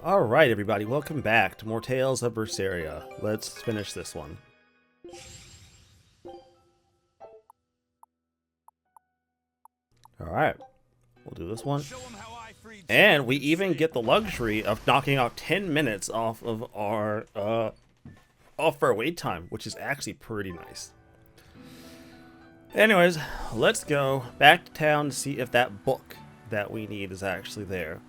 Alright everybody, welcome back to more Tales of Berseria. Let's finish this one. Alright, we'll do this one. And we even get the luxury of knocking out 10 minutes off of our wait time, which is actually pretty nice. Anyways, let's go back to town to see if that book that we need is actually there.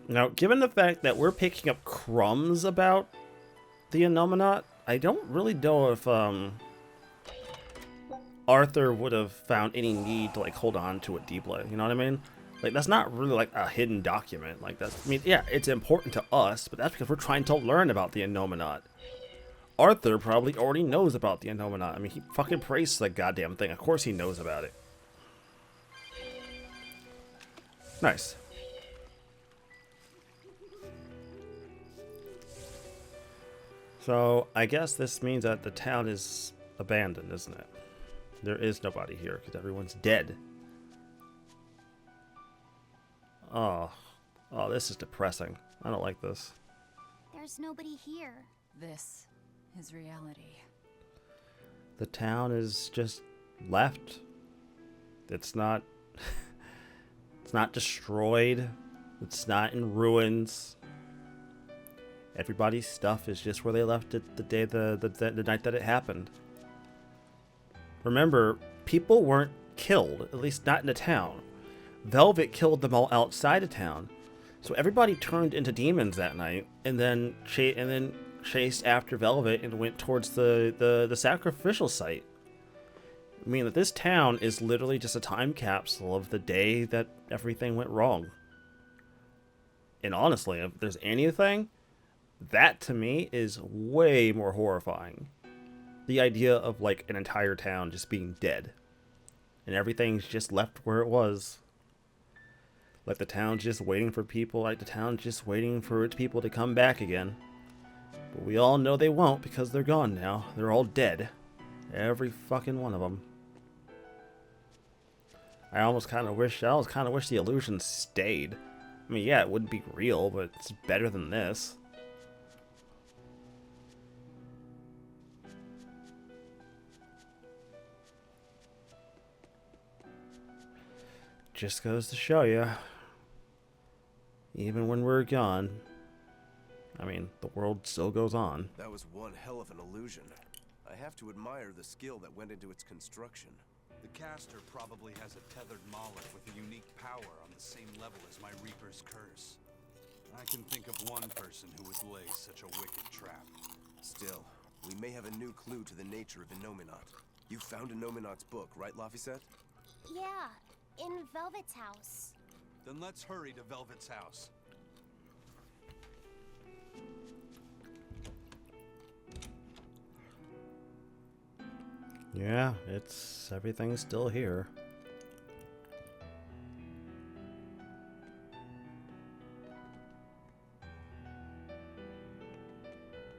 Now, given the fact that we're picking up crumbs about the Innominat, I don't really know if Arthur would have found any need to like hold on to it deeply. You know what I mean? Like, that's not really like a hidden document. Like, that's, I mean, yeah, it's important to us, but that's because we're trying to learn about the Innominat. Arthur probably already knows about the Innominat. I mean, he fucking praised the goddamn thing. Of course he knows about it. Nice. So, I guess this means that the town is abandoned, isn't it? There is nobody here, because everyone's dead. Oh, this is depressing. I don't like this. There's nobody here. This is reality. The town is just left. It's not... it's not destroyed. It's not in ruins. Everybody's stuff is just where they left it the night that it happened. Remember, people weren't killed, at least not in the town. Velvet killed them all outside of town. So everybody turned into demons that night, and then chased after Velvet and went towards the sacrificial site. I mean, that this town is literally just a time capsule of the day that everything went wrong. And honestly, if there's anything, that to me is way more horrifying. The idea of like an entire town just being dead. And everything's just left where it was. Like the town's just waiting for people, like the town's just waiting for its people to come back again. But we all know they won't because they're gone now. They're all dead. Every fucking one of them. I almost kind of wish the illusion stayed. I mean, yeah, it wouldn't be real, but it's better than this. Just goes to show you, even when we're gone, I mean, the world still goes on. That was one hell of an illusion. I have to admire the skill that went into its construction. The caster probably has a tethered Moloch with a unique power on the same level as my Reaper's curse. I can think of one person who would lay such a wicked trap. Still, we may have a new clue to the nature of Innominat. You found Innominat's book, right, Laphicet? Yeah, in Velvet's house. Then let's hurry to Velvet's house. Yeah, everything's still here.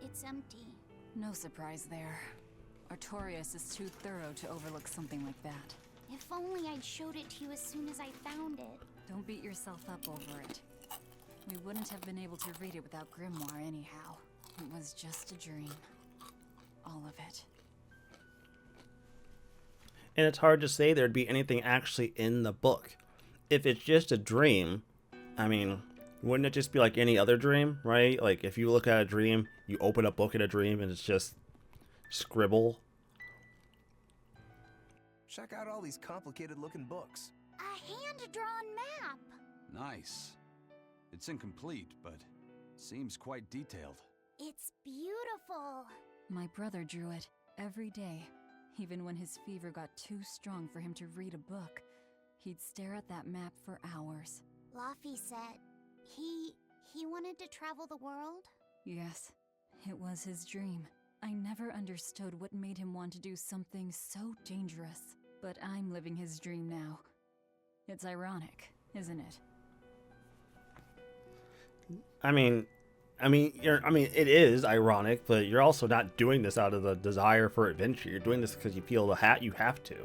It's empty. No surprise there. Artorias is too thorough to overlook something like that. If only I'd showed it to you as soon as I found it. Don't beat yourself up over it. We wouldn't have been able to read it without Grimoire anyhow. It was just a dream. All of it. And it's hard to say there'd be anything actually in the book. If it's just a dream, I mean, wouldn't it just be like any other dream, right? Like, if you look at a dream, you open a book in a dream, and it's just scribble. Check out all these complicated-looking books. A hand-drawn map! Nice. It's incomplete, but seems quite detailed. It's beautiful. My brother drew it every day. Even when his fever got too strong for him to read a book, he'd stare at that map for hours. Laffy said he wanted to travel the world? Yes, it was his dream. I never understood what made him want to do something so dangerous. But I'm living his dream now. It's ironic, isn't it? I mean, it is ironic, but you're also not doing this out of the desire for adventure. You're doing this because you feel you have to.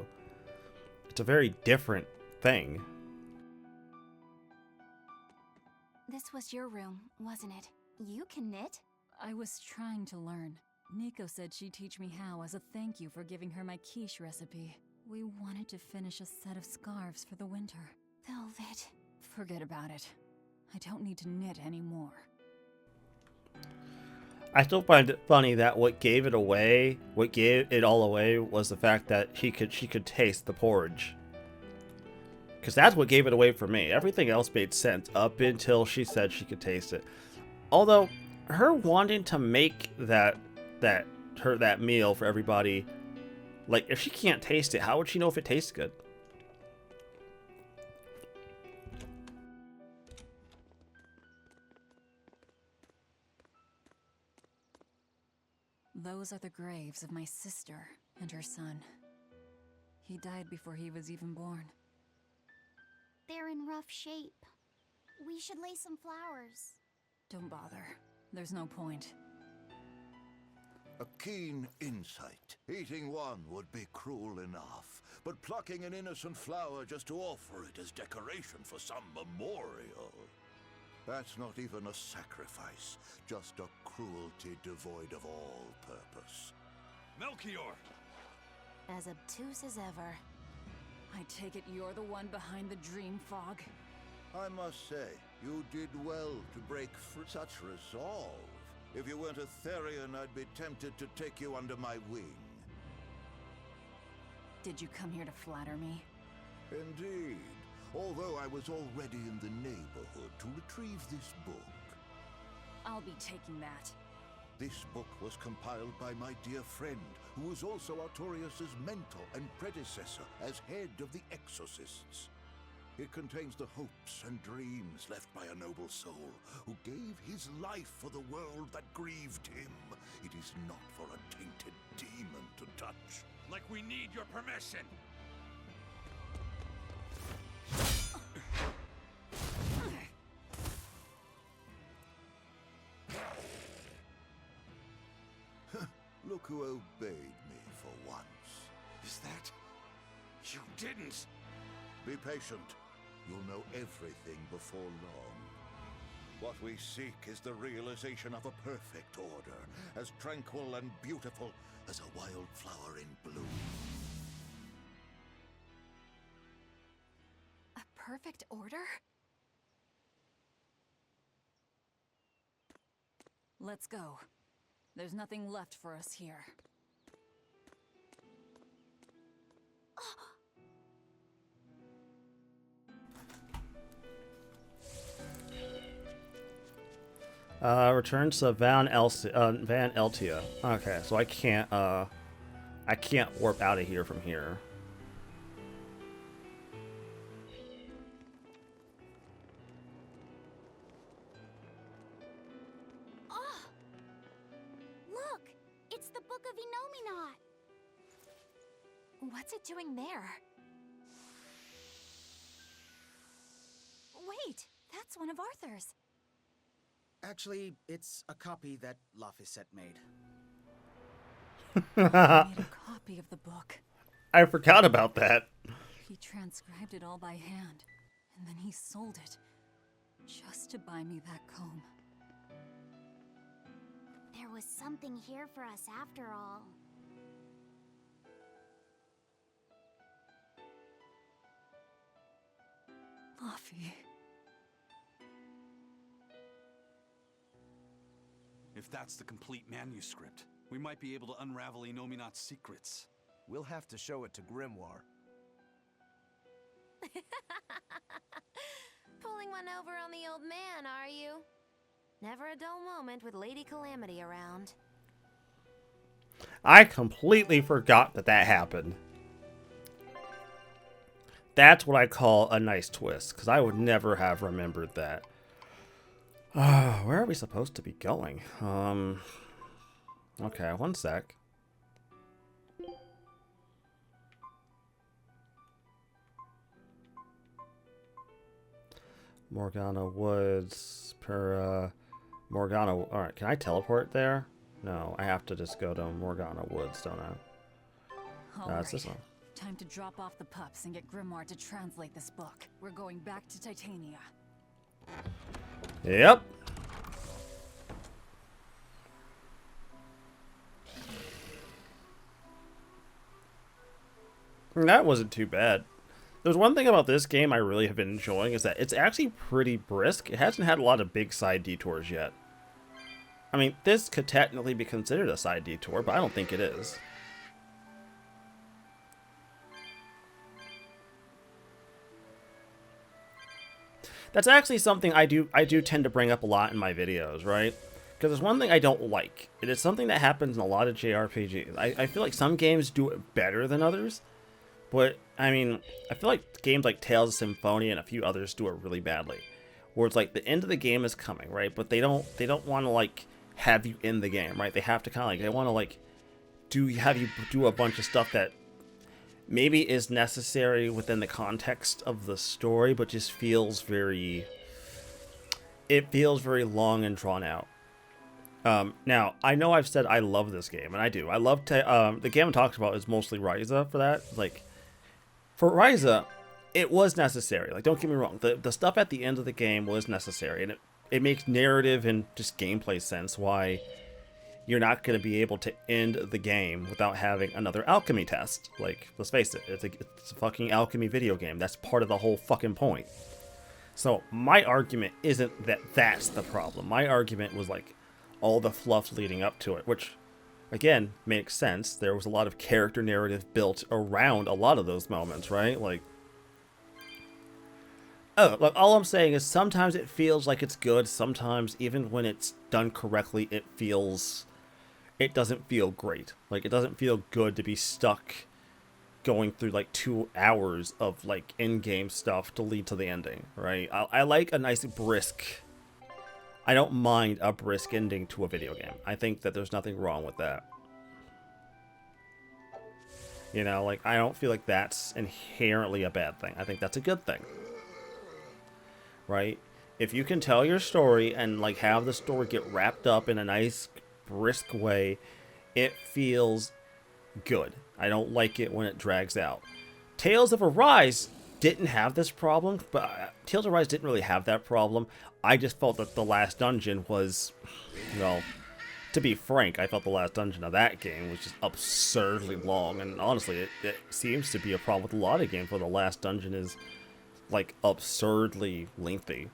It's a very different thing. The This was your room, wasn't it? You can knit? I was trying to learn. Nico said she'd teach me how as a thank you for giving her my quiche recipe. We wanted to finish a set of scarves for the winter. Velvet. Forget about it. I don't need to knit anymore. I still find it funny that what gave it all away was the fact that she could taste the porridge. Because that's what gave it away for me. Everything else made sense up until she said she could taste it. Although her wanting to make that meal for everybody, like if she can't taste it, how would she know if it tastes good? Those are the graves of my sister and her son. He died before he was even born. They're in rough shape. We should lay some flowers. Don't bother. There's no point. A keen insight. Eating one would be cruel enough, but plucking an innocent flower just to offer it as decoration for some memorial. That's not even a sacrifice, just a cruelty devoid of all purpose. Melchior! As obtuse as ever. I take it you're the one behind the dream fog? I must say, you did well to break such resolve. If you weren't a Therian, I'd be tempted to take you under my wing. Did you come here to flatter me? Indeed. Although I was already in the neighborhood to retrieve this book. I'll be taking that. This book was compiled by my dear friend, who was also Artorius' mentor and predecessor as head of the Exorcists. It contains the hopes and dreams left by a noble soul who gave his life for the world that grieved him. It is not for a tainted demon to touch. Like we need your permission! Look who obeyed me for once. Is that... You didn't! Be patient. You'll know everything before long. What we seek is the realization of a perfect order, as tranquil and beautiful as a wildflower in bloom. A perfect order? Let's go. There's nothing left for us here. Returns to Van Eltia. Okay, so I can't warp out of here from here. Oh! Look! It's the Book of Enominat! What's it doing there? Wait, that's one of Arthur's. Actually, it's a copy that Laphicet made. He made a copy of the book. I forgot about that. He transcribed it all by hand, and then he sold it, just to buy me that comb. There was something here for us after all. Laphi. If that's the complete manuscript, we might be able to unravel Enominat's secrets. We'll have to show it to Grimoire. Pulling one over on the old man, are you? Never a dull moment with Lady Calamity around. I completely forgot that happened. That's what I call a nice twist, because I would never have remembered that. Where are we supposed to be going? Okay, one sec. Morgana Woods, Morgana. Alright, can I teleport there? No, I have to just go to Morgana Woods, don't I? It's this one. Time to drop off the pups and get Grimoire to translate this book. We're going back to Titania. Yep. That wasn't too bad. There's one thing about this game I really have been enjoying is that it's actually pretty brisk. It hasn't had a lot of big side detours yet. I mean, this could technically be considered a side detour, but I don't think it is. That's actually something I do tend to bring up a lot in my videos, right? Because there's one thing I don't like. It is something that happens in a lot of JRPGs. I feel like some games do it better than others. But, I mean, I feel like games like Tales of Symphonia and a few others do it really badly. Where it's like the end of the game is coming, right? But they don't want to, like, have you in the game, right? They have to kind of, like, they want to, like, have you do a bunch of stuff that maybe is necessary within the context of the story, but just feels very... It feels very long and drawn out. Now, I know I've said I love this game, and I do. I love... the game I'm talking about is mostly Ruse for that. Like... For Ruse, it was necessary. Like, don't get me wrong. The stuff at the end of the game was necessary. And it makes narrative and just gameplay sense why you're not going to be able to end the game without having another alchemy test. Like, let's face it. It's a fucking alchemy video game. That's part of the whole fucking point. So, my argument isn't that that's the problem. My argument was, like, all the fluff leading up to it. Which... Again, makes sense. There was a lot of character narrative built around a lot of those moments, right? Like, oh, look, all I'm saying is sometimes it feels like it's good. Sometimes, even when it's done correctly, it doesn't feel great. Like, it doesn't feel good to be stuck going through, like, 2 hours of, like, in-game stuff to lead to the ending, right? I like a nice brisk... I don't mind a brisk ending to a video game. I think that there's nothing wrong with that. You know, like, I don't feel like that's inherently a bad thing. I think that's a good thing. Right? If you can tell your story and, like, have the story get wrapped up in a nice, brisk way, it feels good. I don't like it when it drags out. Tales of Arise didn't have this problem, but Tales of Arise didn't really have that problem. I just felt that the last dungeon was, well, to be frank, I felt the last dungeon of that game was just absurdly long, and honestly, it seems to be a problem with a lot of games where the last dungeon is, like, absurdly lengthy.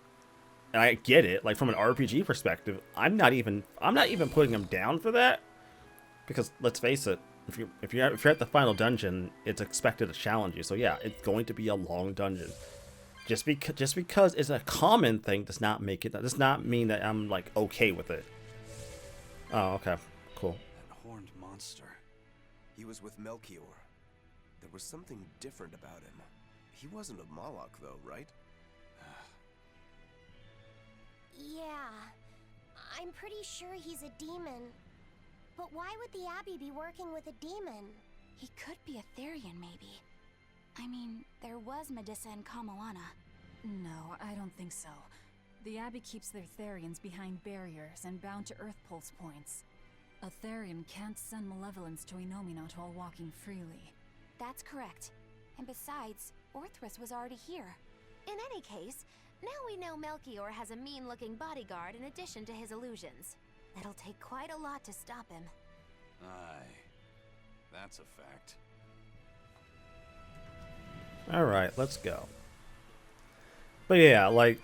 And I get it, like, from an RPG perspective, I'm not even putting them down for that, because let's face it, if you're at the final dungeon, it's expected to challenge you. So yeah, it's going to be a long dungeon. Just because it's a common thing does not mean that I'm, like, okay with it. Oh, okay, cool. That horned monster. He was with Melchior. There was something different about him. He wasn't a Moloch, though, right? Yeah, I'm pretty sure he's a demon. But why would the Abbey be working with a demon? He could be a Therian, maybe. I mean, there was Medissa and Kamalana. No, I don't think so. The Abbey keeps their Therians behind barriers and bound to Earth Pulse points. A Therian can't send malevolence to Enominat while walking freely. That's correct. And besides, Orthrus was already here. In any case, now we know Melchior has a mean-looking bodyguard in addition to his illusions. It'll take quite a lot to stop him. Aye. That's a fact. Alright, let's go. But yeah, like,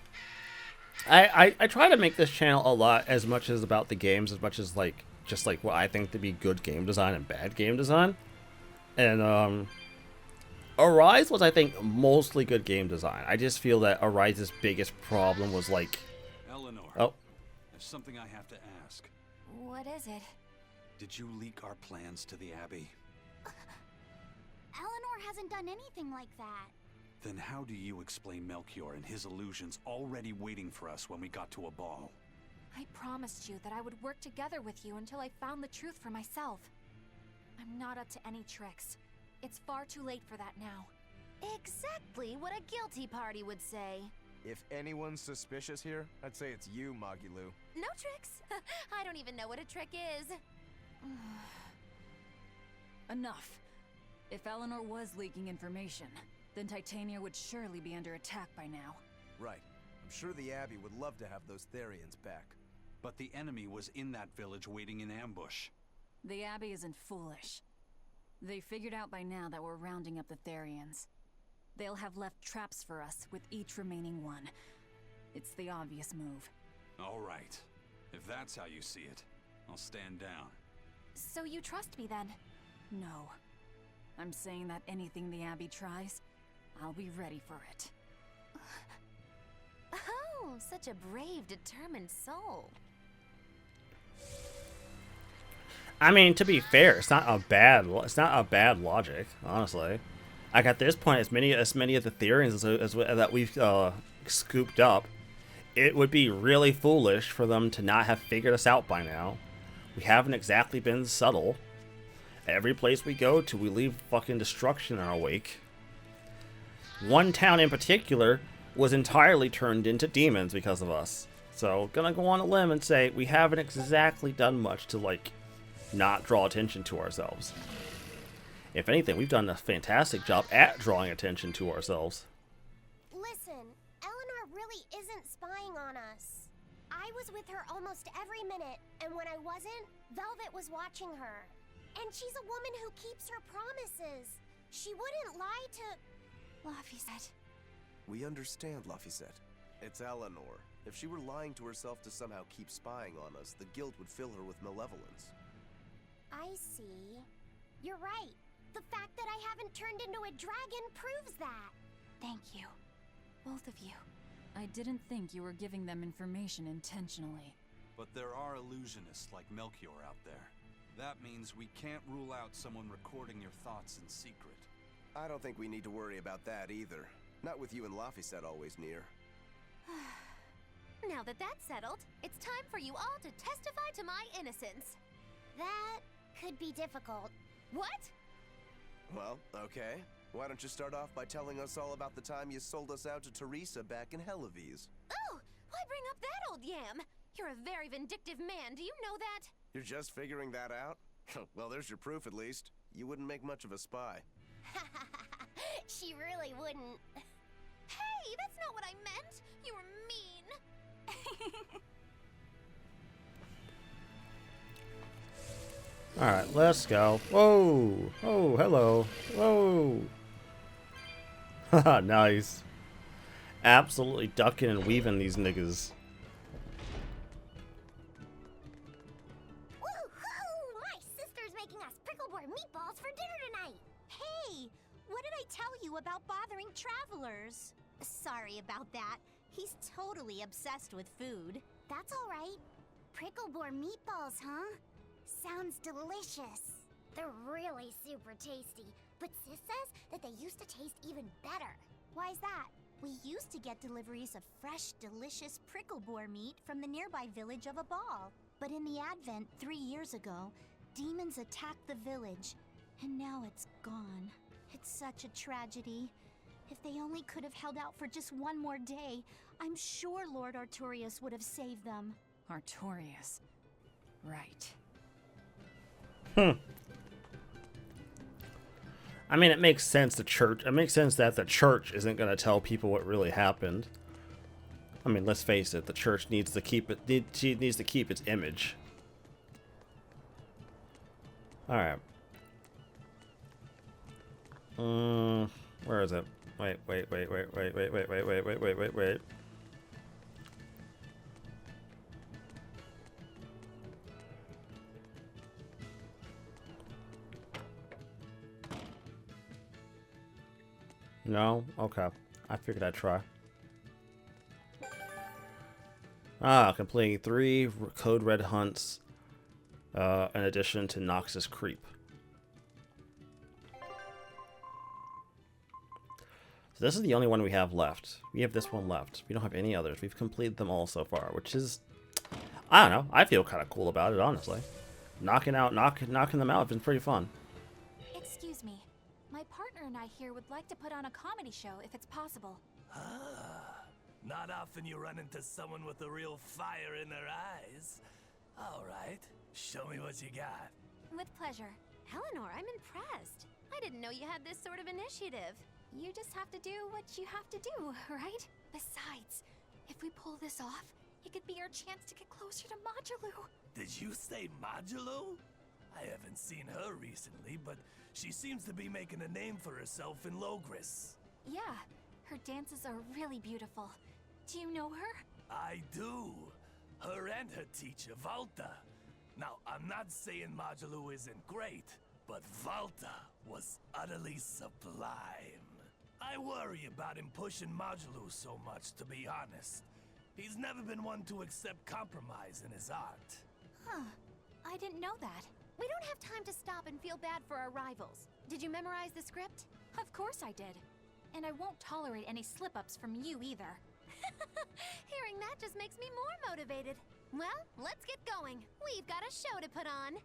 I try to make this channel a lot as much as about the games, as much as, like, just, like, what I think to be good game design and bad game design. And, Arise was, I think, mostly good game design. I just feel that Arise's biggest problem was, like... Eleanor. Oh. There's something I have to ask. What is it? Did you leak our plans to the Abbey? Eleanor hasn't done anything like that. Then how do you explain Melchior and his illusions already waiting for us when we got to a ball? I promised you that I would work together with you until I found the truth for myself. I'm not up to any tricks. It's far too late for that now. Exactly what a guilty party would say. If anyone's suspicious here, I'd say it's you, Magilu. No tricks. I don't even know what a trick is. Enough. If Eleanor was leaking information, then Titania would surely be under attack by now. Right. I'm sure the Abbey would love to have those Therians back. But the enemy was in that village waiting in ambush. The Abbey isn't foolish. They figured out by now that we're rounding up the Therians. They'll have left traps for us with each remaining one. It's the obvious move. All right. If that's how you see it, I'll stand down. So you trust me then? No. I'm saying that anything the Abbey tries, I'll be ready for it. Oh, such a brave, determined soul. I mean, to be fair, it's not a bad logic, honestly. Like at this point, as many of the Therians as that we've scooped up, it would be really foolish for them to not have figured us out by now. We haven't exactly been subtle. Every place we go to, we leave fucking destruction in our wake. One town in particular was entirely turned into demons because of us. So, gonna go on a limb and say we haven't exactly done much to, like, not draw attention to ourselves. If anything, we've done a fantastic job at drawing attention to ourselves. Listen, Eleanor really isn't spying on us. I was with her almost every minute, and when I wasn't, Velvet was watching her. And she's a woman who keeps her promises. She wouldn't lie to... Laphicet. We understand, Laphicet. It's Eleanor. If she were lying to herself to somehow keep spying on us, the guilt would fill her with malevolence. I see. You're right. The fact that I haven't turned into a dragon proves that. Thank you. Both of you. I didn't think you were giving them information intentionally. But there are illusionists like Melchior out there. That means we can't rule out someone recording your thoughts in secret. I don't think we need to worry about that either. Not with you and Laphicet always near. Now that that's settled, it's time for you all to testify to my innocence. That could be difficult. What? Well, okay. Why don't you start off by telling us all about the time you sold us out to Teresa back in Helives? Oh, why bring up that old yam? You're a very vindictive man, do you know that? You're just figuring that out? Well, there's your proof at least. You wouldn't make much of a spy. She really wouldn't. Hey, that's not what I meant! You were mean! Alright, let's go. Whoa! Oh, hello. Whoa! Haha, nice. Absolutely ducking and weaving these niggas. Woohoo! My sister's making us prickleboard meatballs for dinner tonight. Hey, what did I tell you about bothering travelers? Sorry about that. He's totally obsessed with food. That's all right. Prickleboard meatballs, huh? Sounds delicious. They're really super tasty, but Sis says that they used to taste even better. Why's that? We used to get deliveries of fresh, delicious prickleboar meat from the nearby village of Abal. But in the Advent 3 years ago, demons attacked the village, and now it's gone. It's such a tragedy. If they only could have held out for just one more day, I'm sure Lord Artorius would have saved them. Artorius. Right. I mean, it makes sense it makes sense that the church isn't going to tell people what really happened. I mean, let's face it, the church needs to keep its image. All right. Where is it? Wait. No? Okay. I figured I'd try. Completing 3 code red hunts in addition to Noxus Creep. So this is the only one we have left. We have this one left. We don't have any others. We've completed them all so far, which is, I don't know. I feel kind of cool about it, honestly. Knocking them out has been pretty fun. Excuse me. My partner and I here would like to put on a comedy show if it's possible. Ah, not often you run into someone with a real fire in their eyes. All right, show me what you got. With pleasure. Eleanor, I'm impressed. I didn't know you had this sort of initiative. You just have to do what you have to do, right? Besides, If we pull this off, it could be our chance to get closer to Modulu. Did you say Modulu? I haven't seen her recently, but she seems to be making a name for herself in Logris. Yeah, her dances are really beautiful. Do you know her? I do. Her and her teacher, Valta. Now, I'm not saying Modulu isn't great, but Valta was utterly sublime. I worry about him pushing Modulu so much, to be honest. He's never been one to accept compromise in his art. Huh. I didn't know that. We don't have time to stop and feel bad for our rivals. Did you memorize the script? Of course I did. And I won't tolerate any slip-ups from you either. Hearing that just makes me more motivated. Well, let's get going. We've got a show to put on.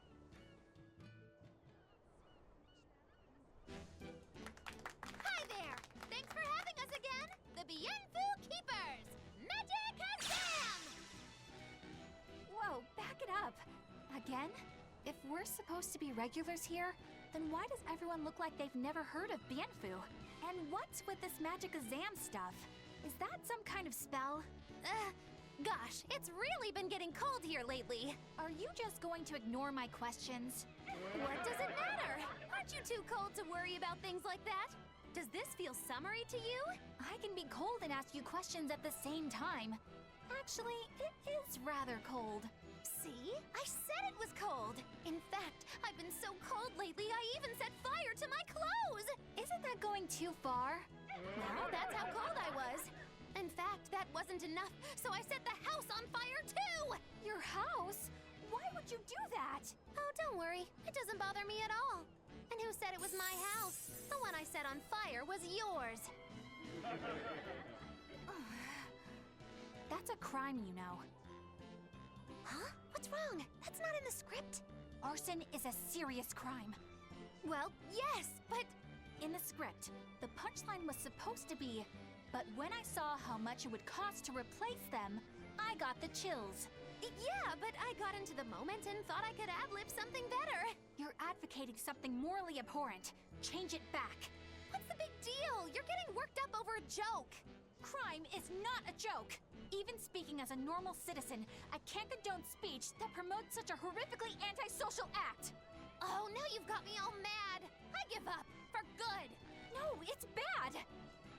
Hi there! Thanks for having us again! The Bienfu Keepers! Magic Azam! Whoa, back it up. Again? If we're supposed to be regulars here, then why does everyone look like they've never heard of Bienfu? And what's with this Magic Azam stuff? Is that some kind of spell? Gosh, it's really been getting cold here lately. Are you just going to ignore my questions? What does it matter? Aren't you too cold to worry about things like that? Does this feel summery to you? I can be cold and ask you questions at the same time. Actually, it is rather cold. See? I said it was cold! In fact, I've been so cold lately I even set fire to my clothes! Isn't that going too far? No, that's how cold I was. In fact, that wasn't enough, so I set the house on fire too! Your house? Why would you do that? Oh, don't worry. It doesn't bother me at all. And who said it was my house? The one I set on fire was yours. That's a crime, you know. Huh? What's wrong? That's not in the script. Arson is a serious crime. Well, yes, but... In the script, the punchline was supposed to be, but when I saw how much it would cost to replace them, I got the chills. Yeah, but I got into the moment and thought I could ad-lib something better. You're advocating something morally abhorrent. Change it back. What's the big deal? You're getting worked up over a joke. Crime is not a joke. Even speaking as a normal citizen, I can't condone speech that promotes such a horrifically antisocial act. Oh, now you've got me all mad. I give up. For good. No, it's bad.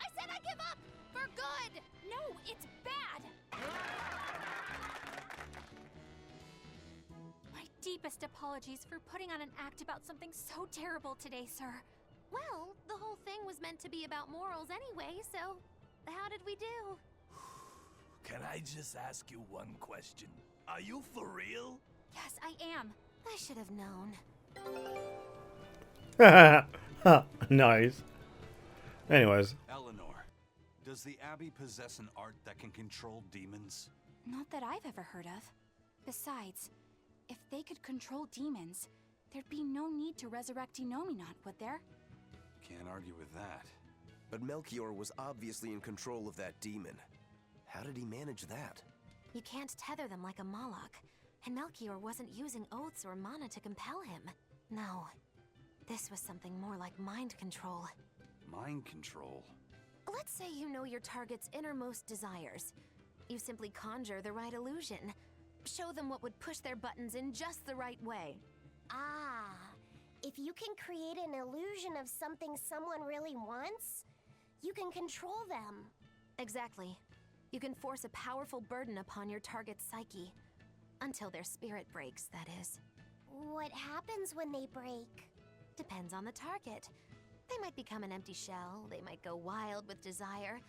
I said I give up. For good. No, it's bad. My deepest apologies for putting on an act about something so terrible today, sir. Well, the whole thing was meant to be about morals anyway, so how did we do? Can I just ask you one question? Are you for real? Yes, I am. I should have known. Nice. Anyways. Eleanor, does the Abbey possess an art that can control demons? Not that I've ever heard of. Besides, if they could control demons, there'd be no need to resurrect Enominat, would there? Can't argue with that. But Melchior was obviously in control of that demon. How did he manage that? You can't tether them like a Moloch, and Melchior wasn't using oaths or mana to compel him. No, this was something more like mind control. Mind control? Let's say you know your target's innermost desires. You simply conjure the right illusion. Show them what would push their buttons in just the right way. Ah, if you can create an illusion of something someone really wants, you can control them. Exactly. You can force a powerful burden upon your target's psyche. Until their spirit breaks, that is. What happens when they break? Depends on the target. They might become an empty shell, they might go wild with desire.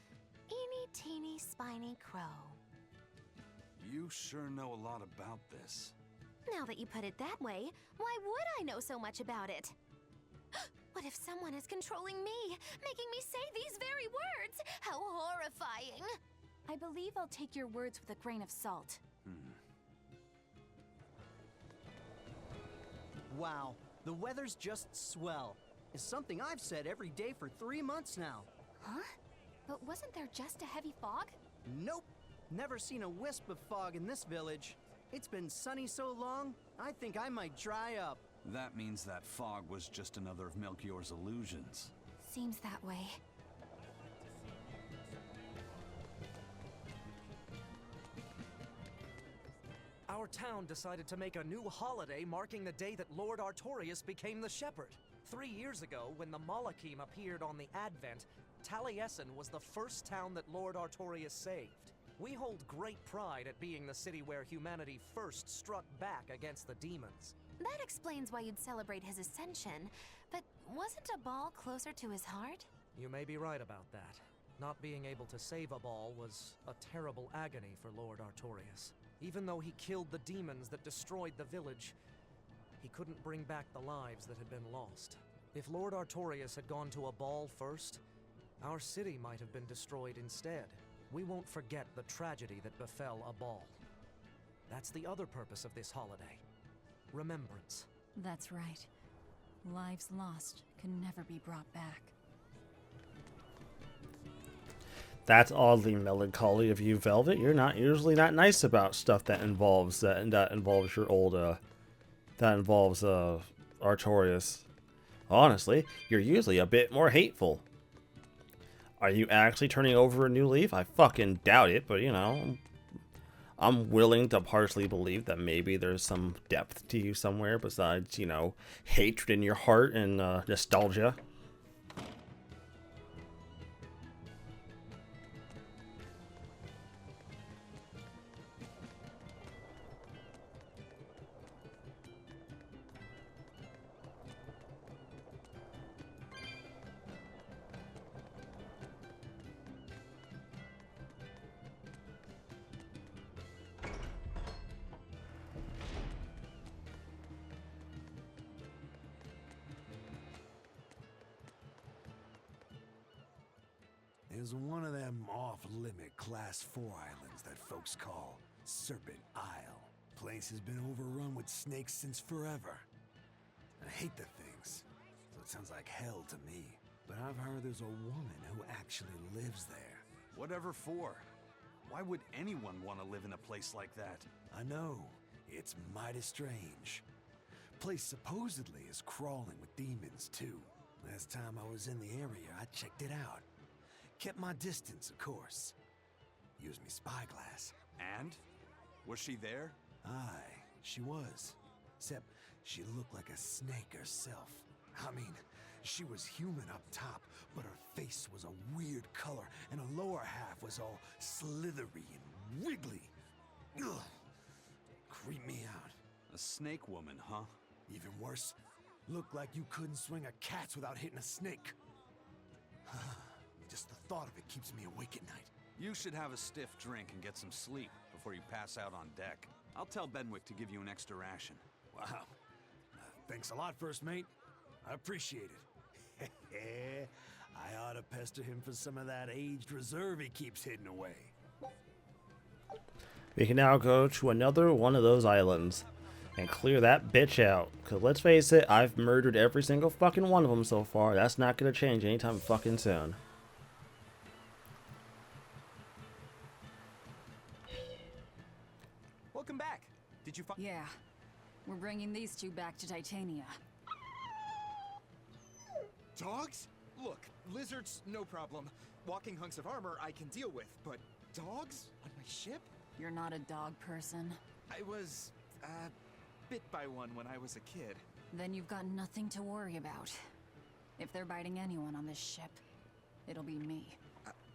Eeny, teeny, spiny crow. You sure know a lot about this. Now that you put it that way, why would I know so much about it? What if someone is controlling me, making me say these very words? How horrifying! I believe I'll take your words with a grain of salt. Wow, the weather's just swell. It's something I've said every day for 3 months now. Huh? But wasn't there just a heavy fog? Nope. Never seen a wisp of fog in this village. It's been sunny so long, I think I might dry up. That means that fog was just another of Melchior's illusions. Seems that way. Our town decided to make a new holiday marking the day that Lord Artorias became the Shepherd. 3 years ago, when the Malachim appeared on the Advent, Taliesin was the first town that Lord Artorias saved. We hold great pride at being the city where humanity first struck back against the demons. That explains why you'd celebrate his ascension, but wasn't a ball closer to his heart? You may be right about that. Not being able to save a ball was a terrible agony for Lord Artorias. Even though he killed the demons that destroyed the village, he couldn't bring back the lives that had been lost. If Lord Artorias had gone to a ball first, our city might have been destroyed instead. We won't forget the tragedy that befell a ball. That's the other purpose of this holiday. Remembrance. That's right. Lives lost can never be brought back. That's oddly melancholy of you, Velvet. You're not usually not nice about stuff that involves your old that involves Artorias. Honestly, you're usually a bit more hateful. Are you actually turning over a new leaf? I fucking doubt it, but you know, I'm willing to partially believe that maybe there's some depth to you somewhere besides, you know, hatred in your heart and nostalgia. There's one of them off-limit Class 4 islands that folks call Serpent Isle. Place has been overrun with snakes since forever. I hate the things, so it sounds like hell to me. But I've heard there's a woman who actually lives there. Whatever for? Why would anyone want to live in a place like that? I know, it's mighty strange. Place supposedly is crawling with demons too. Last time I was in the area, I checked it out. Kept my distance, of course. Used me spyglass. And? Was she there? Aye, she was. Except she looked like a snake herself. I mean, she was human up top, but her face was a weird color, and her lower half was all slithery and wiggly. Ugh. Creeped me out. A snake woman, huh? Even worse, looked like you couldn't swing a cat's without hitting a snake. Just the thought of it keeps me awake at night. You should have a stiff drink and get some sleep before you pass out on deck. I'll tell Benwick to give you an extra ration. Wow. Thanks a lot, First Mate. I appreciate it. I ought to pester him for some of that aged reserve he keeps hidden away. We can now go to another one of those islands and clear that bitch out. Because let's face it, I've murdered every single fucking one of them so far. That's not going to change anytime fucking soon. Welcome back. Did you find? Yeah. We're bringing these two back to Titania. Dogs? Look, lizards, no problem. Walking hunks of armor I can deal with, but dogs? On my ship? You're not a dog person. I was, bit by one when I was a kid. Then you've got nothing to worry about. If they're biting anyone on this ship, it'll be me.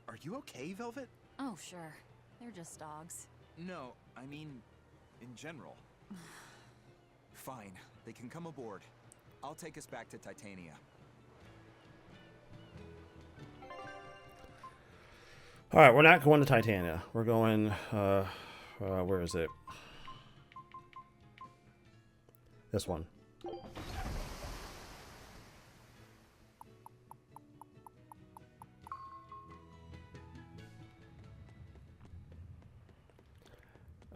Are you okay, Velvet? Oh, sure. They're just dogs. No, I mean, in general. Fine, they can come aboard. I'll take us back to Titania. Alright, we're not going to Titania. We're going, where is it? This one.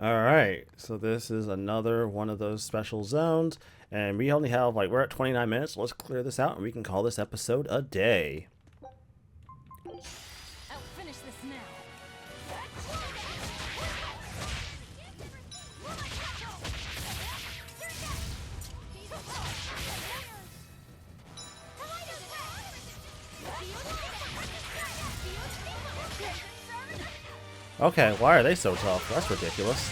Alright, so this is another one of those special zones, and we only have, like, we're at 29 minutes, so let's clear this out, and we can call this episode a day. I'll finish this now. Okay, why are they so tough? That's ridiculous.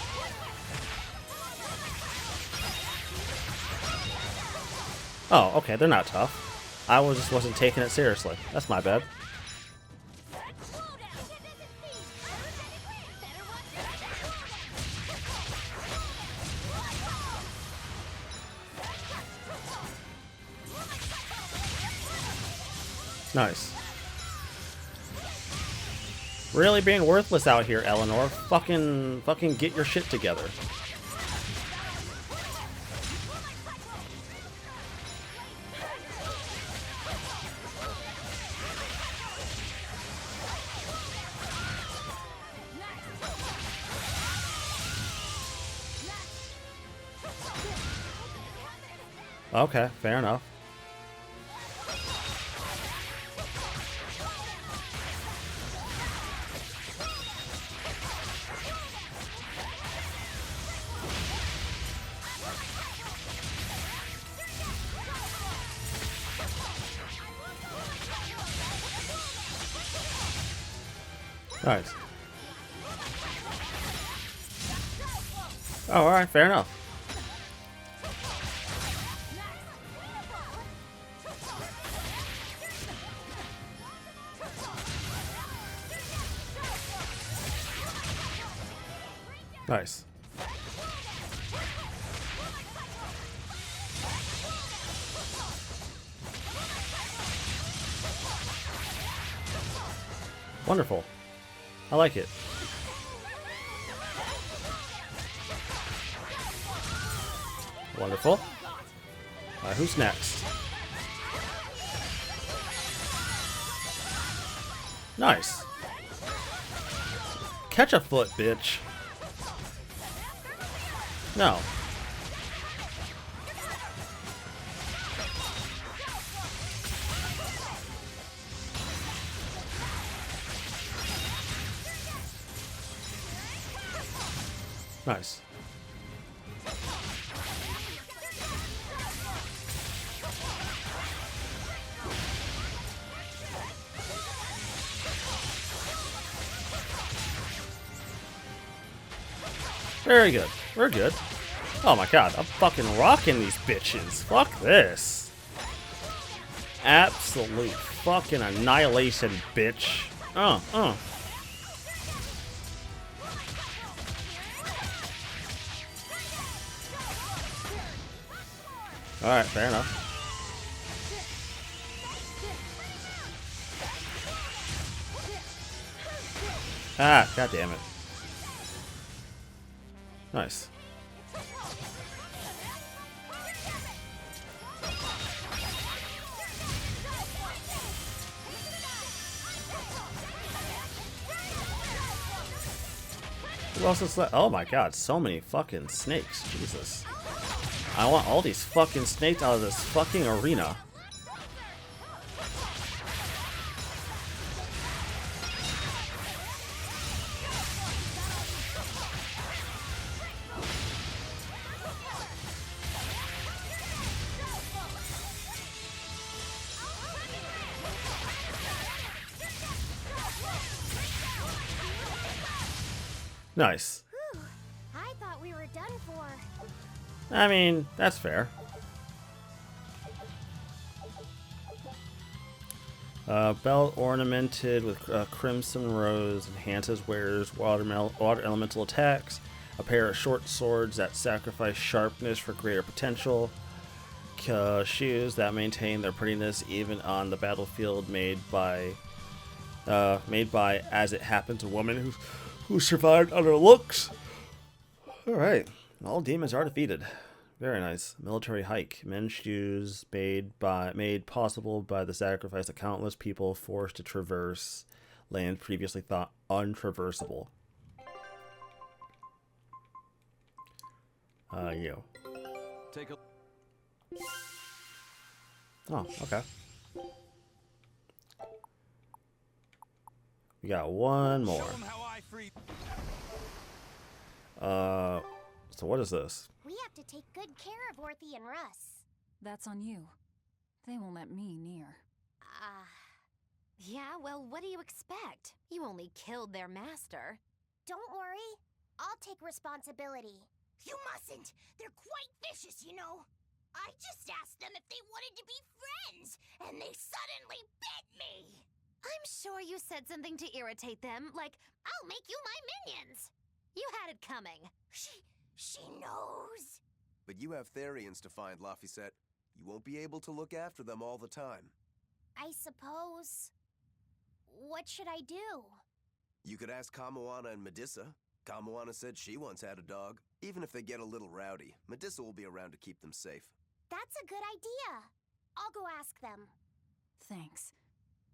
Oh, okay, they're not tough. I just wasn't taking it seriously. That's my bad. Nice. Really being worthless out here, Eleanor. Fucking get your shit together. Okay, fair enough. Nice. Oh, alright, fair enough. Nice. Wonderful. I like it. Wonderful. Alright, who's next? Nice. Catch a foot, bitch. No. Nice. Very good. We're good. Oh my god, I'm fucking rocking these bitches. Fuck this. Absolute fucking annihilation, bitch. Alright, fair enough. Ah, god damn it. Nice. Who else is left? Oh my god, so many fucking snakes. Jesus. I want all these fucking snakes out of this fucking arena. Nice. Whew. I thought we were done for. I mean, that's fair. Belt ornamented with crimson rose enhances wearer's water elemental attacks. A pair of short swords that sacrifice sharpness for greater potential. Shoes that maintain their prettiness even on the battlefield, made by as it happens a woman who survived under looks. Alright. All demons are defeated. Very nice. Military hike. Men's shoes made possible by the sacrifice of countless people forced to traverse land previously thought untraversable. You. Take a Oh, okay. We got one more. So what is this? We have to take good care of Orthy and Russ. That's on you. They won't let me near. Yeah, well, what do you expect? You only killed their master. Don't worry. I'll take responsibility. You mustn't. They're quite vicious, you know. I just asked them if they wanted to be friends, and they suddenly bit me! I'm sure you said something to irritate them, like, I'll make you my minions! You had it coming. She knows. But you have Therians to find, Laphicet. You won't be able to look after them all the time. I suppose. What should I do? You could ask Kamoana and Medissa. Kamoana said she once had a dog. Even if they get a little rowdy, Medissa will be around to keep them safe. That's a good idea. I'll go ask them. Thanks.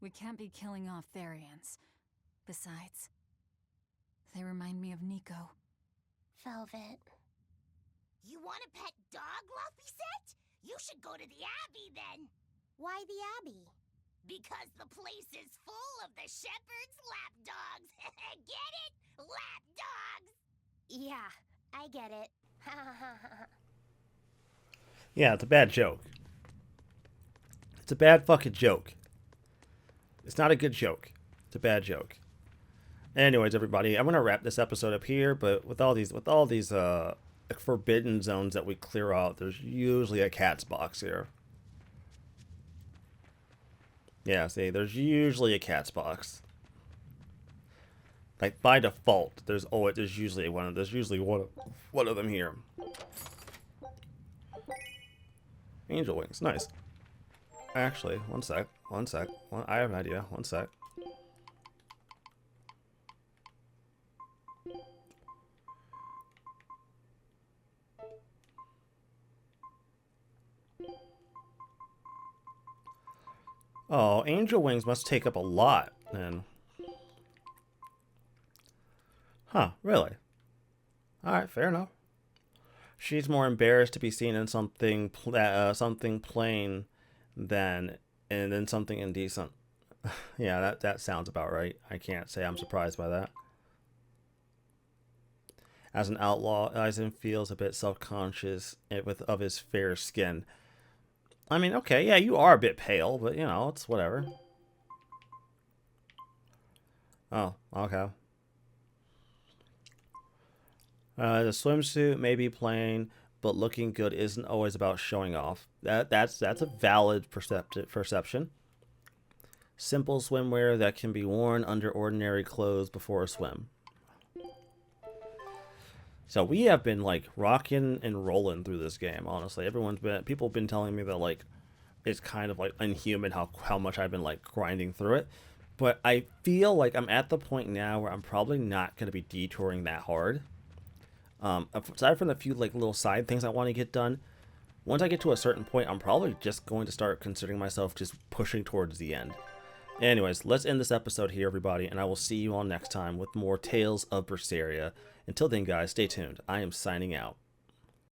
We can't be killing off Therians. Besides, they remind me of Nico. Velvet. You want a pet dog, Laphicet? You should go to the Abbey then. Why the Abbey? Because the place is full of the shepherd's lapdogs. Get it? Lapdogs! Yeah, I get it. Yeah, it's a bad joke. It's a bad fucking joke. It's not a good joke. It's a bad joke. Anyways, everybody, I'm gonna wrap this episode up here. But with all these forbidden zones that we clear out, there's usually a cat's box here. Yeah, see, there's usually a cat's box. Like by default, there's usually one of them here. Angel wings, nice. Actually, one sec. I have an idea. One sec. Oh, angel wings must take up a lot, then. Huh, really? Alright, fair enough. She's more embarrassed to be seen in something plain than something indecent. Yeah, that sounds about right. I can't say I'm surprised by that. As an outlaw, Eisen feels a bit self-conscious of his fair skin. I mean, okay, yeah, you are a bit pale, but, you know, it's whatever. Oh, okay. The swimsuit may be plain, but looking good isn't always about showing off. That's a valid perception. Simple swimwear that can be worn under ordinary clothes before a swim. So we have been like rocking and rolling through this game, honestly. People have been telling me that like it's kind of like inhuman how much I've been like grinding through it. But I feel like I'm at the point now where I'm probably not going to be detouring that hard. Aside from the few like little side things I want to get done, once I get to a certain point, I'm probably just going to start considering myself just pushing towards the end. Anyways, let's end this episode here, everybody, and I will see you all next time with more Tales of Berseria. Until then, guys, stay tuned. I am signing out.